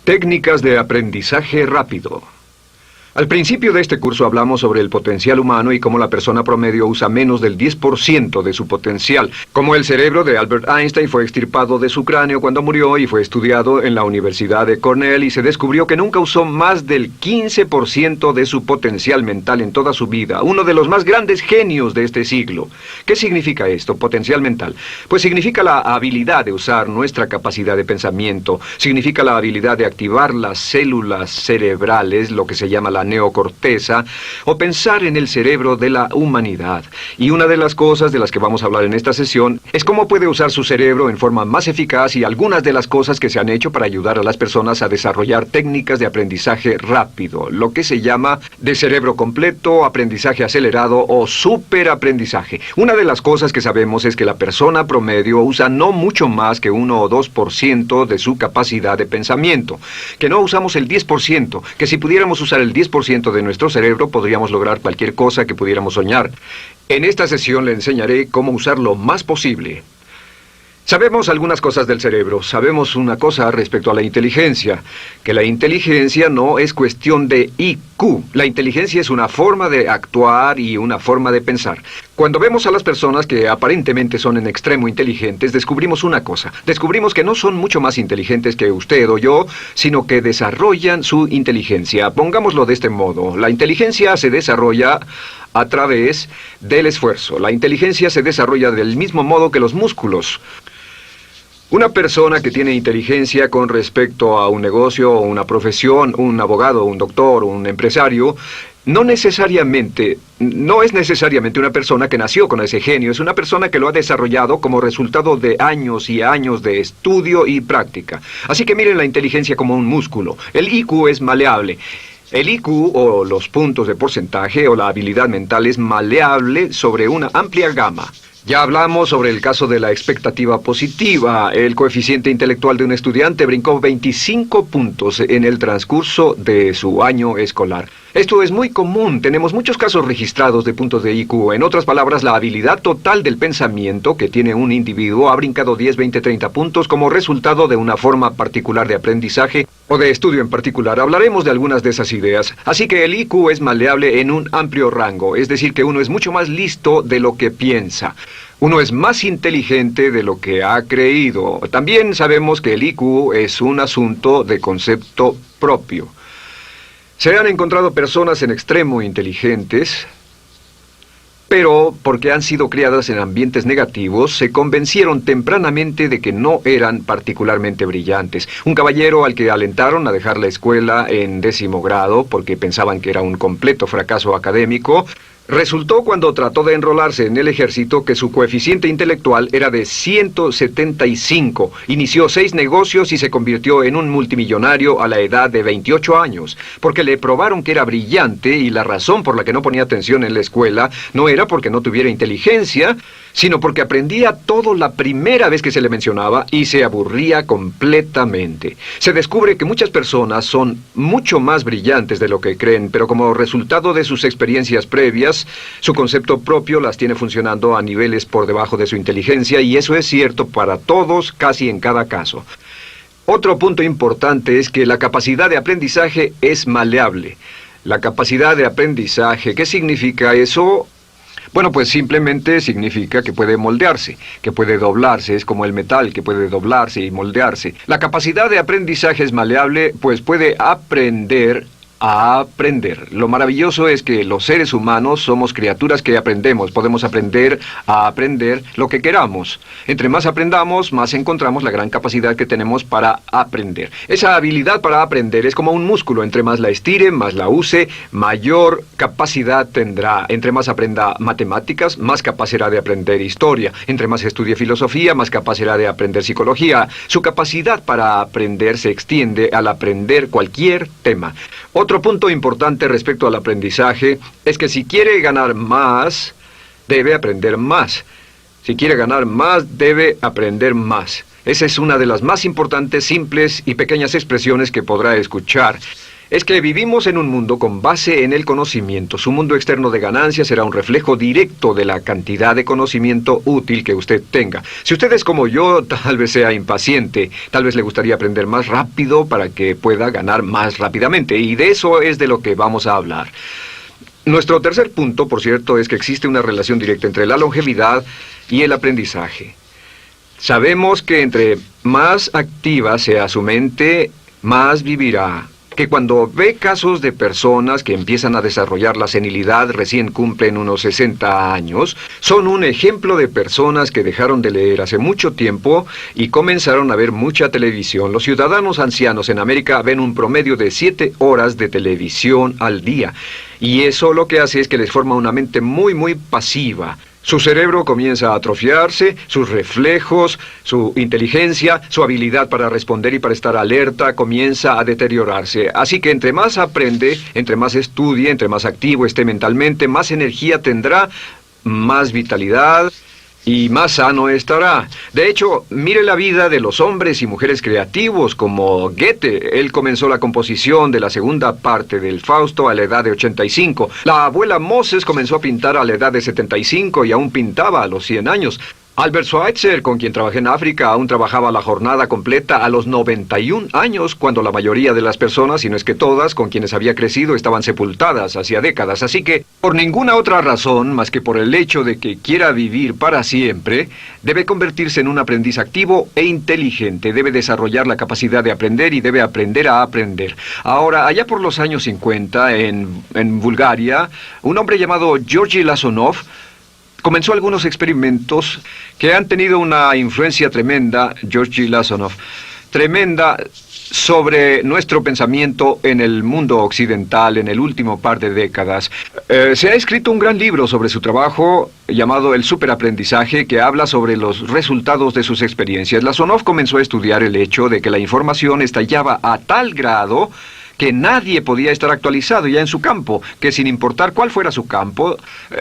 Técnicas de aprendizaje rápido. Al principio de este curso hablamos sobre el potencial humano y cómo la persona promedio usa menos del 10% de su potencial. Como el cerebro de Albert Einstein fue extirpado de su cráneo cuando murió y fue estudiado en la Universidad de Cornell y se descubrió que nunca usó más del 15% de su potencial mental en toda su vida. Uno de los más grandes genios de este siglo. ¿Qué significa esto, potencial mental? Pues significa la habilidad de usar nuestra capacidad de pensamiento. Significa la habilidad de activar las células cerebrales, lo que se llama la neocorteza, o pensar en el cerebro de la humanidad. Y una de las cosas de las que vamos a hablar en esta sesión es cómo puede usar su cerebro en forma más eficaz y algunas de las cosas que se han hecho para ayudar a las personas a desarrollar técnicas de aprendizaje rápido, lo que se llama de cerebro completo, aprendizaje acelerado o superaprendizaje. Una de las cosas que sabemos es que la persona promedio usa no mucho más que 1 o 2% de su capacidad de pensamiento, que no usamos el 10%, que si pudiéramos usar el 10% de nuestro cerebro podríamos lograr cualquier cosa que pudiéramos soñar. En esta sesión le enseñaré cómo usar lo más posible. Sabemos algunas cosas del cerebro. Sabemos una cosa respecto a la inteligencia, que la inteligencia no es cuestión de IQ. La inteligencia es una forma de actuar y una forma de pensar. Cuando vemos a las personas que aparentemente son en extremo inteligentes, descubrimos una cosa. Descubrimos que no son mucho más inteligentes que usted o yo, sino que desarrollan su inteligencia. Pongámoslo de este modo. La inteligencia se desarrolla a través del esfuerzo. La inteligencia se desarrolla del mismo modo que los músculos. Una persona que tiene inteligencia con respecto a un negocio o una profesión, un abogado, un doctor, un empresario, no es necesariamente una persona que nació con ese genio, es una persona que lo ha desarrollado como resultado de años y años de estudio y práctica. Así que miren la inteligencia como un músculo. El IQ es maleable. El IQ, o los puntos de porcentaje, o la habilidad mental, es maleable sobre una amplia gama. Ya hablamos sobre el caso de la expectativa positiva. El coeficiente intelectual de un estudiante brincó 25 puntos en el transcurso de su año escolar. Esto es muy común. Tenemos muchos casos registrados de puntos de IQ. En otras palabras, la habilidad total del pensamiento que tiene un individuo ha brincado 10, 20, 30 puntos como resultado de una forma particular de aprendizaje o de estudio en particular. Hablaremos de algunas de esas ideas. Así que el IQ es maleable en un amplio rango, es decir, que uno es mucho más listo de lo que piensa. Uno es más inteligente de lo que ha creído. También sabemos que el IQ es un asunto de concepto propio. Se han encontrado personas en extremo inteligentes, pero porque han sido criadas en ambientes negativos, se convencieron tempranamente de que no eran particularmente brillantes. Un caballero al que alentaron a dejar la escuela en 10º grado porque pensaban que era un completo fracaso académico, resultó cuando trató de enrolarse en el ejército que su coeficiente intelectual era de 175. Inició 6 negocios y se convirtió en un multimillonario a la edad de 28 años, porque le probaron que era brillante y la razón por la que no ponía atención en la escuela no era porque no tuviera inteligencia, sino porque aprendía todo la primera vez que se le mencionaba y se aburría completamente. Se descubre que muchas personas son mucho más brillantes de lo que creen, pero como resultado de sus experiencias previas, su concepto propio las tiene funcionando a niveles por debajo de su inteligencia, y eso es cierto para todos, casi en cada caso. Otro punto importante es que la capacidad de aprendizaje es maleable. La capacidad de aprendizaje, ¿qué significa eso? Bueno, pues simplemente significa que puede moldearse, que puede doblarse, es como el metal que puede doblarse y moldearse. La capacidad de aprendizaje es maleable, pues puede aprender a aprender. Lo maravilloso es que los seres humanos somos criaturas que aprendemos. Podemos aprender a aprender lo que queramos. Entre más aprendamos, más encontramos la gran capacidad que tenemos para aprender. Esa habilidad para aprender es como un músculo. Entre más la estire, más la use, mayor capacidad tendrá. Entre más aprenda matemáticas, más capaz será de aprender historia. Entre más estudie filosofía, más capaz será de aprender psicología. Su capacidad para aprender se extiende al aprender cualquier tema. Otro punto importante respecto al aprendizaje es que si quiere ganar más, debe aprender más. Si quiere ganar más, debe aprender más. Esa es una de las más importantes, simples y pequeñas expresiones que podrá escuchar. es que vivimos en un mundo con base en el conocimiento. Su mundo externo de ganancia será un reflejo directo de la cantidad de conocimiento útil que usted tenga. Si usted es como yo, tal vez sea impaciente, tal vez le gustaría aprender más rápido para que pueda ganar más rápidamente, y de eso es de lo que vamos a hablar. Nuestro tercer punto, por cierto, es que existe una relación directa entre la longevidad y el aprendizaje. Sabemos que entre más activa sea su mente, más vivirá. Que cuando ve casos de personas que empiezan a desarrollar la senilidad, recién cumplen unos 60 años, son un ejemplo de personas que dejaron de leer hace mucho tiempo y comenzaron a ver mucha televisión. Los ciudadanos ancianos en América ven un promedio de 7 horas de televisión al día. Y eso lo que hace es que les forma una mente muy pasiva. Su cerebro comienza a atrofiarse, sus reflejos, su inteligencia, su habilidad para responder y para estar alerta comienza a deteriorarse. Así que entre más aprende, entre más estudie, entre más activo esté mentalmente, más energía tendrá, más vitalidad y más sano estará. De hecho, mire la vida de los hombres y mujeres creativos como Goethe. Él comenzó la composición de la segunda parte del Fausto a la edad de 85. La abuela Moses comenzó a pintar a la edad de 75 y aún pintaba a los 100 años. Albert Schweitzer, con quien trabajé en África, aún trabajaba la jornada completa a los 91 años, cuando la mayoría de las personas, si no es que todas, con quienes había crecido, estaban sepultadas hacía décadas. Así que, por ninguna otra razón, más que por el hecho de que quiera vivir para siempre, debe convertirse en un aprendiz activo e inteligente. Debe desarrollar la capacidad de aprender y debe aprender a aprender. Ahora, allá por los años 50, en Bulgaria, un hombre llamado Georgy Lasonov comenzó algunos experimentos que han tenido una influencia tremenda, Georgy Lasonov, tremenda sobre nuestro pensamiento en el mundo occidental en el último par de décadas. Se ha escrito un gran libro sobre su trabajo llamado El Superaprendizaje, que habla sobre los resultados de sus experiencias. Lasonov comenzó a estudiar el hecho de que la información estallaba a tal grado que nadie podía estar actualizado ya en su campo, que sin importar cuál fuera su campo,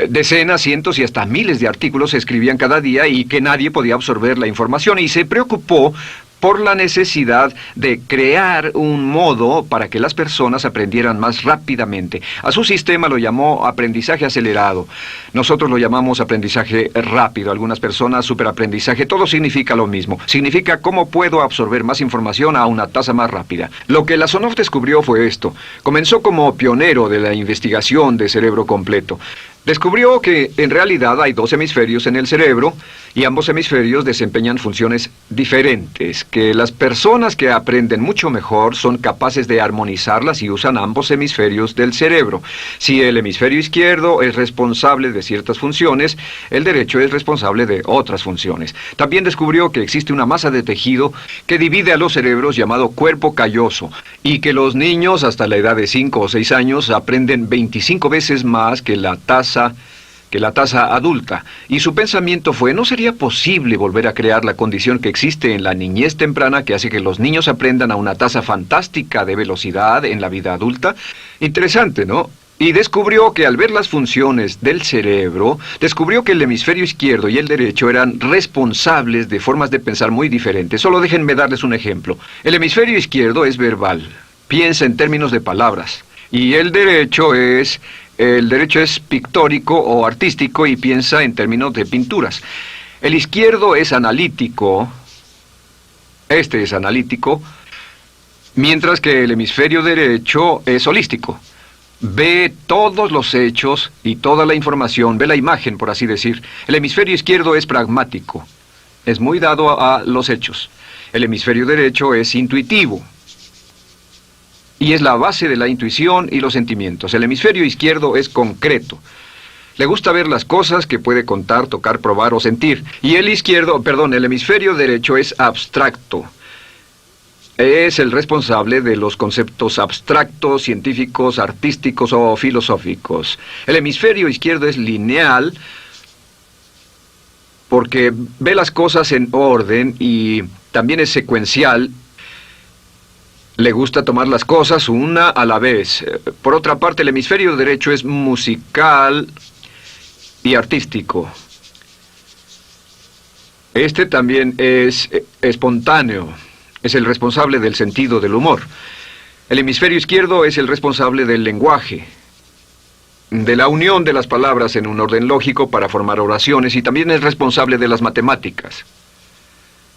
decenas, cientos y hasta miles de artículos se escribían cada día y que nadie podía absorber la información, y se preocupó por la necesidad de crear un modo para que las personas aprendieran más rápidamente. A su sistema lo llamó aprendizaje acelerado. Nosotros lo llamamos aprendizaje rápido. Algunas personas superaprendizaje. Todo significa lo mismo. Significa cómo puedo absorber más información a una tasa más rápida. Lo que Lasonov descubrió fue esto. Comenzó como pionero de la investigación de cerebro completo. Descubrió que en realidad hay 2 hemisferios en el cerebro y ambos hemisferios desempeñan funciones diferentes, que las personas que aprenden mucho mejor son capaces de armonizarlas y usan ambos hemisferios del cerebro. Si el hemisferio izquierdo es responsable de ciertas funciones, el derecho es responsable de otras funciones. También descubrió que existe una masa de tejido que divide a los cerebros llamado cuerpo calloso, y que los niños hasta la edad de 5 o 6 años aprenden 25 veces más que la tasa adulta. Y su pensamiento fue: ¿no sería posible volver a crear la condición que existe en la niñez temprana que hace que los niños aprendan a una tasa fantástica de velocidad en la vida adulta? Interesante, ¿no? Y descubrió que al ver las funciones del cerebro, descubrió que el hemisferio izquierdo y el derecho eran responsables de formas de pensar muy diferentes. Solo déjenme darles un ejemplo. El hemisferio izquierdo es verbal, piensa en términos de palabras, y el derecho es pictórico o artístico y piensa en términos de pinturas. El izquierdo es analítico, este es analítico, mientras que el hemisferio derecho es holístico. Ve todos los hechos y toda la información, ve la imagen, por así decir. El hemisferio izquierdo es pragmático, es muy dado a los hechos. El hemisferio derecho es intuitivo, y es la base de la intuición y los sentimientos. El hemisferio izquierdo es concreto. Le gusta ver las cosas que puede contar, tocar, probar o sentir. Y el hemisferio derecho es abstracto. Es el responsable de los conceptos abstractos, científicos, artísticos o filosóficos. El hemisferio izquierdo es lineal porque ve las cosas en orden y también es secuencial. Le gusta tomar las cosas una a la vez. Por otra parte, el hemisferio derecho es musical y artístico. Este también es espontáneo. Es el responsable del sentido del humor. El hemisferio izquierdo es el responsable del lenguaje, de la unión de las palabras en un orden lógico para formar oraciones, y también es responsable de las matemáticas.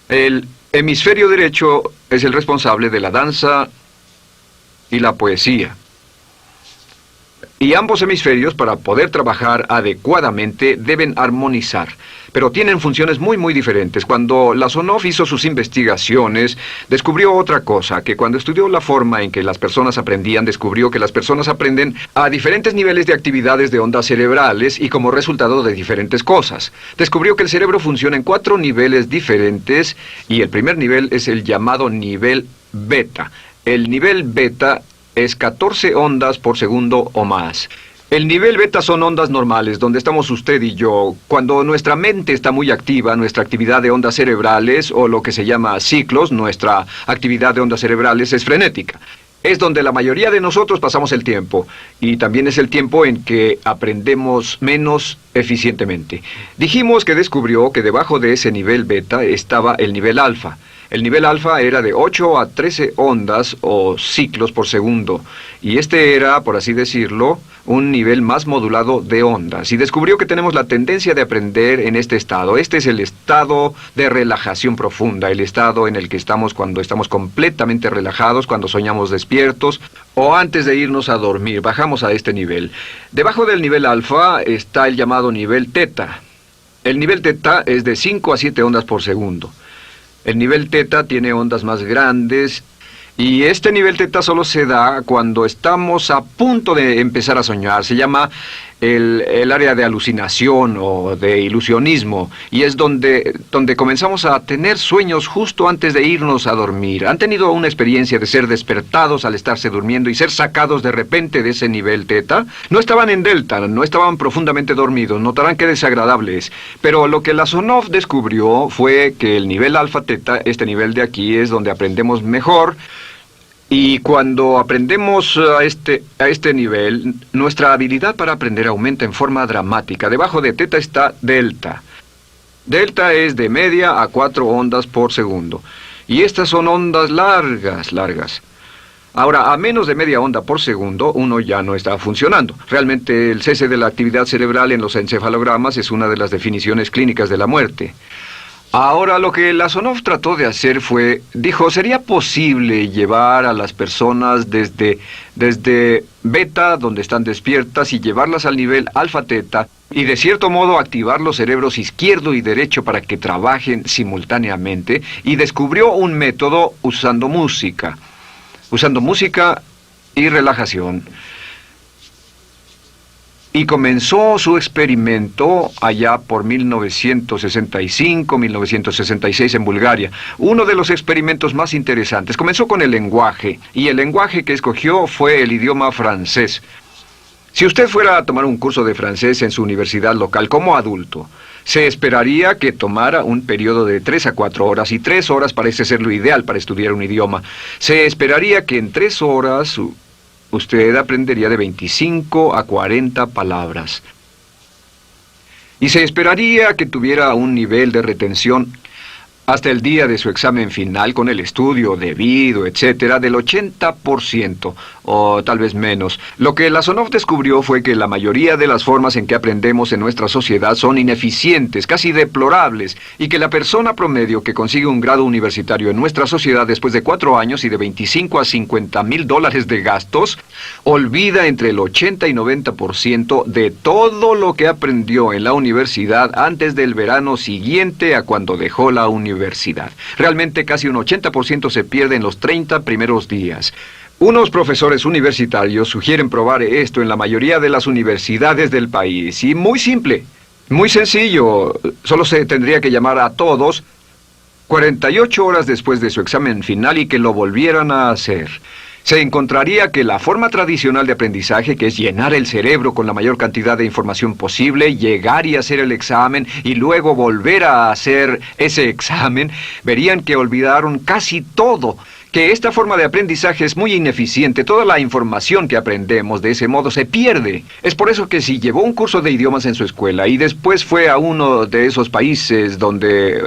El hemisferio derecho es el responsable de la danza y la poesía. Y ambos hemisferios, para poder trabajar adecuadamente, deben armonizar. Pero tienen funciones muy diferentes. Cuando Lasonov hizo sus investigaciones, descubrió otra cosa, que cuando estudió la forma en que las personas aprendían, descubrió que las personas aprenden a diferentes niveles de actividades de ondas cerebrales y como resultado de diferentes cosas. Descubrió que el cerebro funciona en 4 niveles diferentes, y el primer nivel es el llamado nivel beta. El nivel beta es 14 ondas por segundo o más. El nivel beta son ondas normales, donde estamos usted y yo. Cuando nuestra mente está muy activa, nuestra actividad de ondas cerebrales, o lo que se llama ciclos, nuestra actividad de ondas cerebrales es frenética. Es donde la mayoría de nosotros pasamos el tiempo, y también es el tiempo en que aprendemos menos eficientemente. Dijimos que descubrió que debajo de ese nivel beta estaba el nivel alfa. El nivel alfa era de 8 a 13 ondas o ciclos por segundo, y este era, por así decirlo, un nivel más modulado de ondas. Y descubrió que tenemos la tendencia de aprender en este estado. Este es el estado de relajación profunda, el estado en el que estamos cuando estamos completamente relajados, cuando soñamos despiertos, o antes de irnos a dormir. Bajamos a este nivel. Debajo del nivel alfa está el llamado nivel teta. El nivel teta es de 5 a 7 ondas por segundo. El nivel teta tiene ondas más grandes, y este nivel teta solo se da cuando estamos a punto de empezar a soñar. Se llama el área de alucinación o de ilusionismo, y es donde comenzamos a tener sueños justo antes de irnos a dormir. ¿Han tenido una experiencia de ser despertados al estarse durmiendo y ser sacados de repente de ese nivel teta? No estaban en delta, no estaban profundamente dormidos. Notarán qué desagradable es. Pero lo que Lasonov descubrió fue que el nivel alfa teta, este nivel de aquí, es donde aprendemos mejor. Y cuando aprendemos a este nivel, nuestra habilidad para aprender aumenta en forma dramática. Debajo de teta está delta. Delta es de media a 4 ondas por segundo. Y estas son ondas largas. Ahora, a menos de media onda por segundo, uno ya no está funcionando. Realmente, el cese de la actividad cerebral en los encefalogramas es una de las definiciones clínicas de la muerte. Ahora, lo que Lasonov trató de hacer fue, dijo, ¿sería posible llevar a las personas desde beta, donde están despiertas, y llevarlas al nivel alfa-teta, y de cierto modo activar los cerebros izquierdo y derecho para que trabajen simultáneamente? Y descubrió un método usando música y relajación. Y comenzó su experimento allá por 1965, 1966 en Bulgaria. Uno de los experimentos más interesantes. Comenzó con el lenguaje, y el lenguaje que escogió fue el idioma francés. Si usted fuera a tomar un curso de francés en su universidad local como adulto, se esperaría que tomara un periodo de 3 a 4 horas, y 3 horas parece ser lo ideal para estudiar un idioma. Se esperaría que en 3 horas usted aprendería de 25 a 40 palabras. Y se esperaría que tuviera un nivel de retención hasta el día de su examen final, con el estudio debido, etcétera, del 80%, o tal vez menos. Lo que Lasonov descubrió fue que la mayoría de las formas en que aprendemos en nuestra sociedad son ineficientes, casi deplorables, y que la persona promedio que consigue un grado universitario en nuestra sociedad después de 4 años y de 25 a 50 mil dólares de gastos, olvida entre el 80 y 90% de todo lo que aprendió en la universidad antes del verano siguiente a cuando dejó la universidad. Realmente casi un 80% se pierde en los 30 primeros días. Unos profesores universitarios sugieren probar esto en la mayoría de las universidades del país. Y muy simple, muy sencillo. Solo se tendría que llamar a todos 48 horas después de su examen final y que lo volvieran a hacer. Se encontraría que la forma tradicional de aprendizaje, que es llenar el cerebro con la mayor cantidad de información posible, llegar y hacer el examen y luego volver a hacer ese examen, verían que olvidaron casi todo, que esta forma de aprendizaje es muy ineficiente. Toda la información que aprendemos de ese modo se pierde. Es por eso que si llevó un curso de idiomas en su escuela y después fue a uno de esos países donde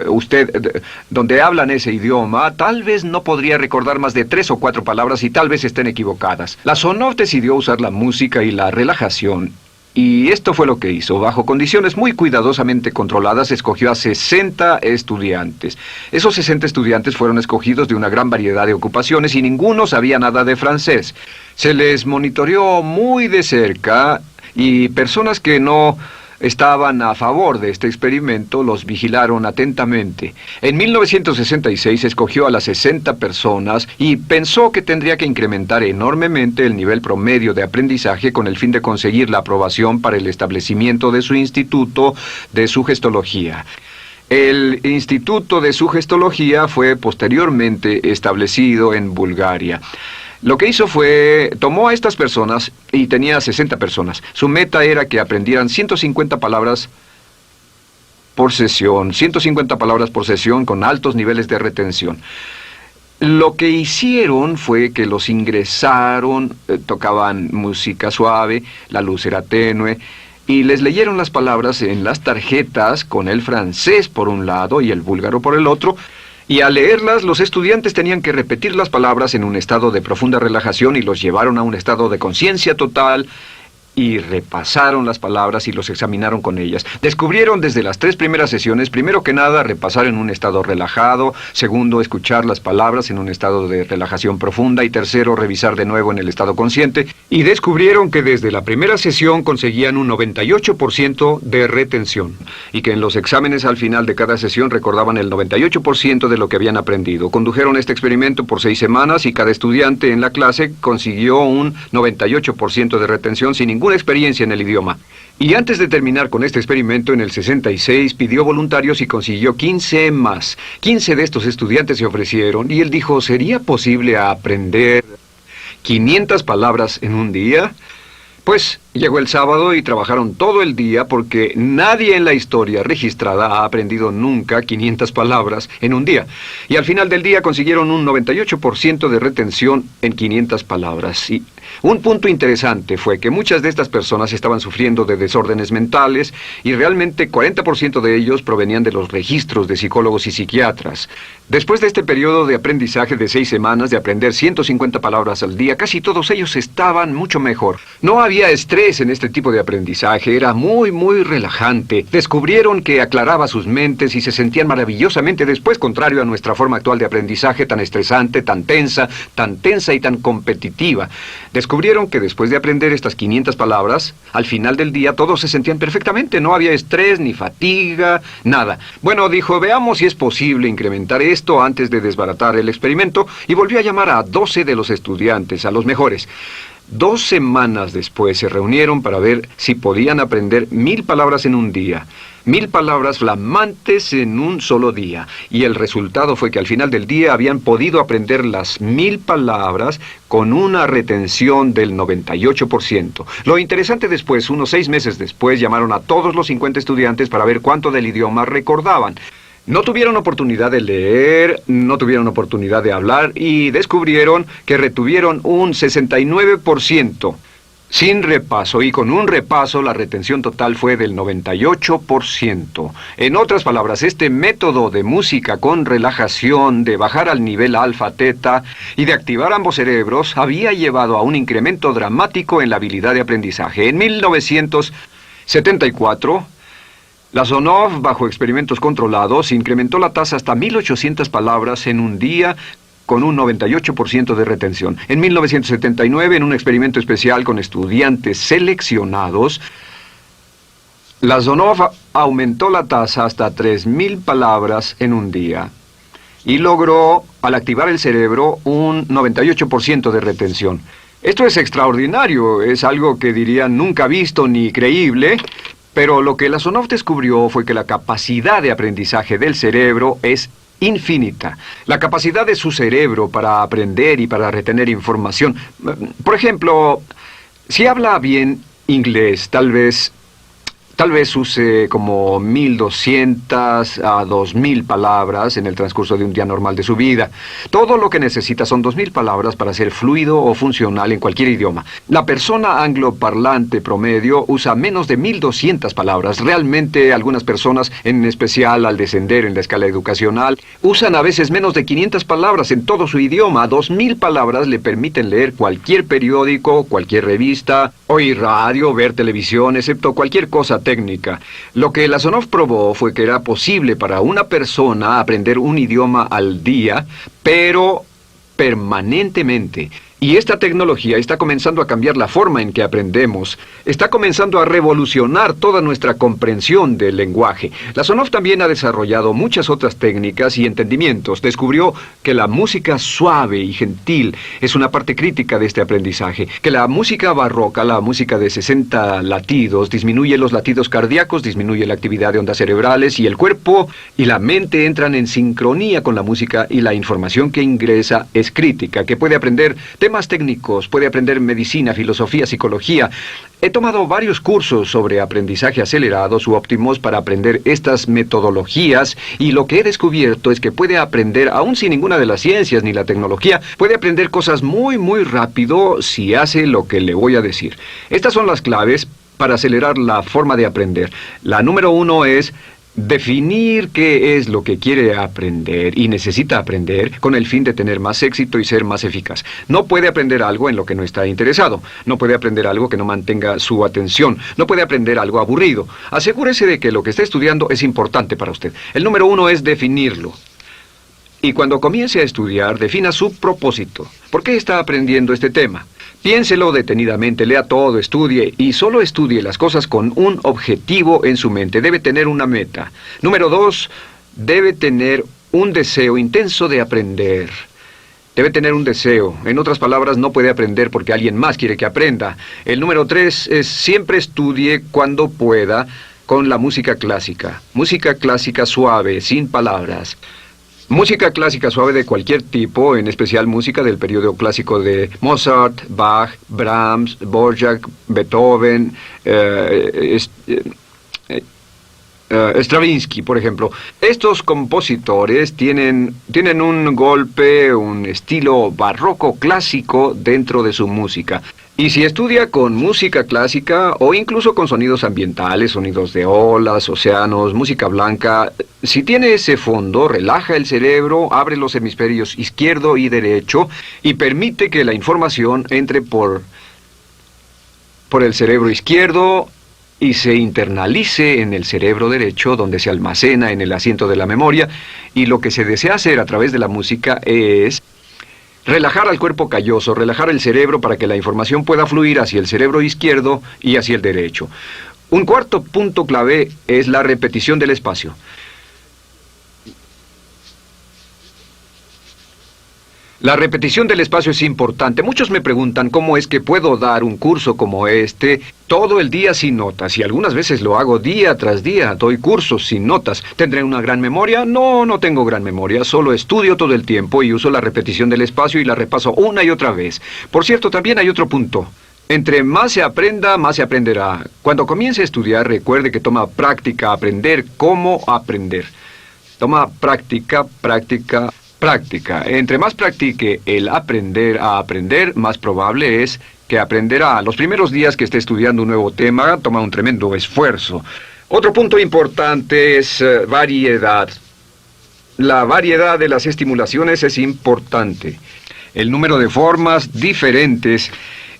hablan ese idioma, tal vez no podría recordar más de 3 o 4 palabras y tal vez estén equivocadas. La Sonov decidió usar la música y la relajación. Y esto fue lo que hizo. Bajo condiciones muy cuidadosamente controladas, escogió a 60 estudiantes. Esos 60 estudiantes fueron escogidos de una gran variedad de ocupaciones y ninguno sabía nada de francés. Se les monitoreó muy de cerca y personas que no estaban a favor de este experimento los vigilaron atentamente. En 1966 escogió a las 60 personas y pensó que tendría que incrementar enormemente el nivel promedio de aprendizaje con el fin de conseguir la aprobación para el establecimiento de su instituto de sugestología. El Instituto de Sugestología fue posteriormente establecido en Bulgaria. Lo que hizo fue, tomó a estas personas, y tenía 60 personas. Su meta era que aprendieran 150 palabras por sesión, 150 palabras por sesión con altos niveles de retención. Lo que hicieron fue que los ingresaron, tocaban música suave, la luz era tenue, y les leyeron las palabras en las tarjetas con el francés por un lado y el búlgaro por el otro. Y al leerlas, los estudiantes tenían que repetir las palabras en un estado de profunda relajación y los llevaron a un estado de conciencia total y repasaron las palabras y los examinaron con ellas. Descubrieron desde las 3 primeras sesiones, primero que nada, repasar en un estado relajado, segundo, escuchar las palabras en un estado de relajación profunda y tercero, revisar de nuevo en el estado consciente. Y descubrieron que desde la primera sesión conseguían un 98% de retención y que en los exámenes al final de cada sesión recordaban el 98% de lo que habían aprendido. Condujeron este experimento por 6 semanas y cada estudiante en la clase consiguió un 98% de retención sin ninguna experiencia en el idioma. Y antes de terminar con este experimento, en el 66 pidió voluntarios y consiguió 15 más. 15 de estos estudiantes se ofrecieron y él dijo, ¿sería posible aprender 500 palabras en un día? Pues llegó el sábado y trabajaron todo el día porque nadie en la historia registrada ha aprendido nunca 500 palabras en un día. Y al final del día consiguieron un 98% de retención en 500 palabras. Y un punto interesante fue que muchas de estas personas estaban sufriendo de desórdenes mentales y realmente 40% de ellos provenían de los registros de psicólogos y psiquiatras. Después de este periodo de aprendizaje de 6 semanas de aprender 150 palabras al día, casi todos ellos estaban mucho mejor. No había estrés en este tipo de aprendizaje, era muy relajante. Descubrieron que aclaraba sus mentes y se sentían maravillosamente después, contrario a nuestra forma actual de aprendizaje tan estresante, tan tensa y tan competitiva. Descubrieron que después de aprender estas 500 palabras, al final del día todos se sentían perfectamente, no había estrés ni fatiga, nada. Bueno, dijo, veamos si es posible incrementar esto antes de desbaratar el experimento, y volvió a llamar a 12 de los estudiantes, a los mejores. 2 semanas después se reunieron para ver si podían aprender 1000 palabras en un día. 1000 palabras flamantes en un solo día. Y el resultado fue que al final del día habían podido aprender las 1000 palabras con una retención del 98%. Lo interesante después, unos 6 meses después, llamaron a todos los 50 estudiantes para ver cuánto del idioma recordaban. No tuvieron oportunidad de leer, no tuvieron oportunidad de hablar y descubrieron que retuvieron un 69%. Sin repaso, y con un repaso la retención total fue del 98%. En otras palabras, este método de música con relajación, de bajar al nivel alfa-teta y de activar ambos cerebros, había llevado a un incremento dramático en la habilidad de aprendizaje. En 1974... la Sonov, bajo experimentos controlados, incrementó la tasa hasta 1800 palabras en un día con un 98% de retención. En 1979, en un experimento especial con estudiantes seleccionados, la Sonov aumentó la tasa hasta 3000 palabras en un día y logró, al activar el cerebro, un 98% de retención. Esto es extraordinario, es algo que dirían nunca visto ni creíble. Pero lo que la Sonov descubrió fue que la capacidad de aprendizaje del cerebro es infinita. La capacidad de su cerebro para aprender y para retener información. Por ejemplo, si habla bien inglés, tal vez Tal vez use como 1.200 a 2.000 palabras en el transcurso de un día normal de su vida. Todo lo que necesita son 2.000 palabras para ser fluido o funcional en cualquier idioma. La persona angloparlante promedio usa menos de 1.200 palabras. Realmente algunas personas, en especial al descender en la escala educacional, usan a veces menos de 500 palabras en todo su idioma. 2.000 palabras le permiten leer cualquier periódico, cualquier revista, oír radio, ver televisión, excepto cualquier cosa técnica. Lo que Lasonov probó fue que era posible para una persona aprender un idioma al día, pero permanentemente. Y esta tecnología está comenzando a cambiar la forma en que aprendemos. Está comenzando a revolucionar toda nuestra comprensión del lenguaje. Lasonov también ha desarrollado muchas otras técnicas y entendimientos. Descubrió que la música suave y gentil es una parte crítica de este aprendizaje. Que la música barroca, la música de 60 latidos, disminuye los latidos cardíacos, disminuye la actividad de ondas cerebrales y el cuerpo y la mente entran en sincronía con la música y la información que ingresa es crítica, que puede aprender temas técnicos, puede aprender medicina, filosofía, psicología. He tomado varios cursos sobre aprendizaje acelerado, u óptimos, para aprender estas metodologías, y lo que he descubierto es que puede aprender, aún sin ninguna de las ciencias ni la tecnología, puede aprender cosas muy, muy rápido si hace lo que le voy a decir. Estas son las claves para acelerar la forma de aprender. La número 1 es definir qué es lo que quiere aprender y necesita aprender con el fin de tener más éxito y ser más eficaz. No puede aprender algo en lo que no está interesado. No puede aprender algo que no mantenga su atención. No puede aprender algo aburrido. Asegúrese de que lo que está estudiando es importante para usted. El número 1 es definirlo. Y cuando comience a estudiar, defina su propósito. ¿Por qué está aprendiendo este tema? Piénselo detenidamente, lea todo, estudie y solo estudie las cosas con un objetivo en su mente. Debe tener una meta. Número 2, debe tener un deseo intenso de aprender. Debe tener un deseo. En otras palabras, no puede aprender porque alguien más quiere que aprenda. El número 3 es siempre estudie cuando pueda con la música clásica. Música clásica suave, sin palabras. Música clásica suave de cualquier tipo, en especial música del periodo clásico de Mozart, Bach, Brahms, Dvorak, Beethoven, Stravinsky, por ejemplo. Estos compositores tienen un golpe, un estilo barroco clásico dentro de su música. Y si estudia con música clásica o incluso con sonidos ambientales, sonidos de olas, océanos, música blanca, si tiene ese fondo, relaja el cerebro, abre los hemisferios izquierdo y derecho y permite que la información entre por el cerebro izquierdo y se internalice en el cerebro derecho, donde se almacena en el asiento de la memoria, y lo que se desea hacer a través de la música es relajar al cuerpo calloso, relajar el cerebro para que la información pueda fluir hacia el cerebro izquierdo y hacia el derecho. Un cuarto punto clave es la repetición del espacio. La repetición del espacio es importante. Muchos me preguntan cómo es que puedo dar un curso como este todo el día sin notas, y algunas veces lo hago día tras día, doy cursos sin notas. ¿Tendré una gran memoria? No, no tengo gran memoria, solo estudio todo el tiempo y uso la repetición del espacio y la repaso una y otra vez. Por cierto, también hay otro punto. Entre más se aprenda, más se aprenderá. Cuando comience a estudiar, recuerde que toma práctica aprender cómo aprender. Toma práctica, práctica, práctica. Entre más practique el aprender a aprender, más probable es que aprenderá. Los primeros días que esté estudiando un nuevo tema, toma un tremendo esfuerzo. Otro punto importante es variedad. La variedad de las estimulaciones es importante. El número de formas diferentes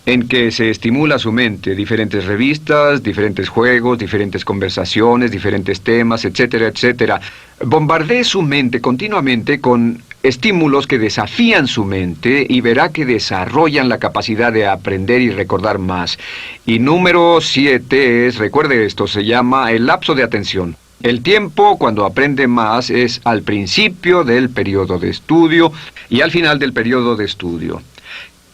en que se estimula su mente, diferentes revistas, diferentes juegos, diferentes conversaciones, diferentes temas, etcétera, etcétera. Bombardee su mente continuamente con estímulos que desafían su mente y verá que desarrollan la capacidad de aprender y recordar más. Y número 7 es, recuerde esto, se llama el lapso de atención. El tiempo, cuando aprende más, es al principio del periodo de estudio y al final del periodo de estudio.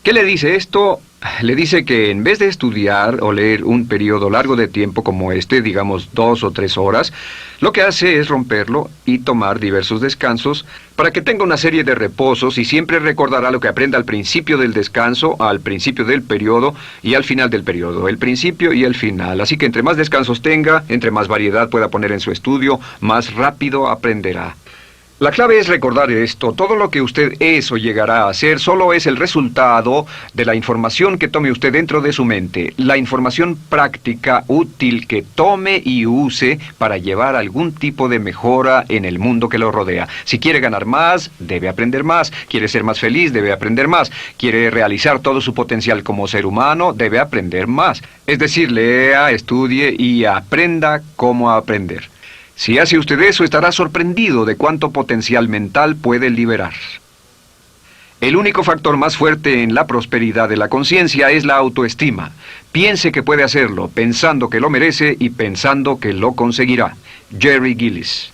¿Qué le dice esto? Le dice que en vez de estudiar o leer un periodo largo de tiempo como este, digamos 2 o 3 horas, lo que hace es romperlo y tomar diversos descansos para que tenga una serie de reposos y siempre recordará lo que aprenda al principio del descanso, al principio del periodo y al final del periodo, el principio y el final. Así que entre más descansos tenga, entre más variedad pueda poner en su estudio, más rápido aprenderá. La clave es recordar esto. Todo lo que usted es o llegará a ser solo es el resultado de la información que tome usted dentro de su mente. La información práctica, útil, que tome y use para llevar algún tipo de mejora en el mundo que lo rodea. Si quiere ganar más, debe aprender más. Quiere ser más feliz, debe aprender más. Quiere realizar todo su potencial como ser humano, debe aprender más. Es decir, lea, estudie y aprenda cómo aprender. Si hace usted eso, estará sorprendido de cuánto potencial mental puede liberar. El único factor más fuerte en la prosperidad de la conciencia es la autoestima. Piense que puede hacerlo, pensando que lo merece y pensando que lo conseguirá. Jerry Gillis.